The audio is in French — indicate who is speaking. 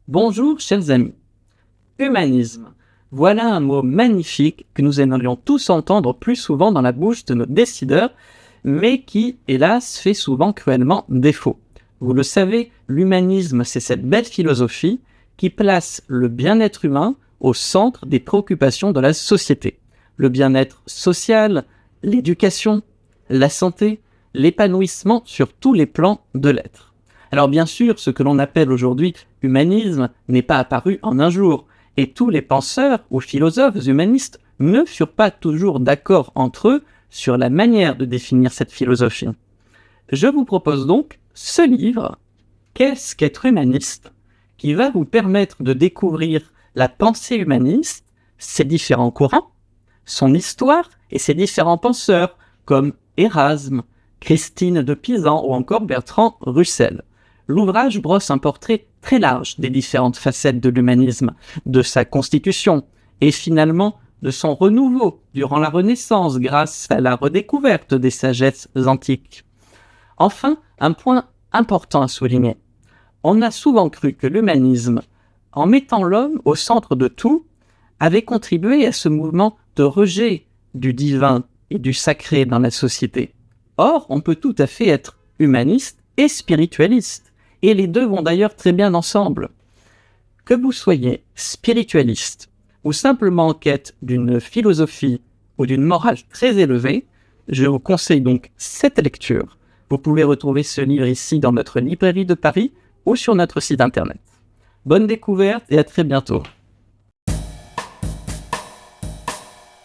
Speaker 1: Bonjour chers amis. Humanisme. Voilà un mot magnifique que nous aimerions tous entendre plus souvent dans la bouche de nos décideurs, mais qui, hélas, fait souvent cruellement défaut. Vous le savez, l'humanisme, c'est cette belle philosophie qui place le bien-être humain au centre des préoccupations de la société. Le bien-être social, l'éducation, la santé, l'épanouissement sur tous les plans de l'être. Alors bien sûr, ce que l'on appelle aujourd'hui humanisme n'est pas apparu en un jour, et tous les penseurs ou philosophes humanistes ne furent pas toujours d'accord entre eux sur la manière de définir cette philosophie. Je vous propose donc ce livre, Qu'est-ce qu'être humaniste?, qui va vous permettre de découvrir la pensée humaniste, ses différents courants, son histoire et ses différents penseurs, comme Erasme, Christine de Pisan ou encore Bertrand Russell. L'ouvrage brosse un portrait très large des différentes facettes de l'humanisme, de sa constitution et finalement de son renouveau durant la Renaissance grâce à la redécouverte des sagesses antiques. Enfin, un point important à souligner. On a souvent cru que l'humanisme, en mettant l'homme au centre de tout, avait contribué à ce mouvement de rejet du divin et du sacré dans la société. Or, on peut tout à fait être humaniste et spiritualiste, et les deux vont d'ailleurs très bien ensemble. Que vous soyez spiritualiste ou simplement en quête d'une philosophie ou d'une morale très élevée, je vous conseille donc cette lecture. Vous pouvez retrouver ce livre ici dans notre librairie de Paris ou sur notre site internet. Bonne découverte et à très bientôt.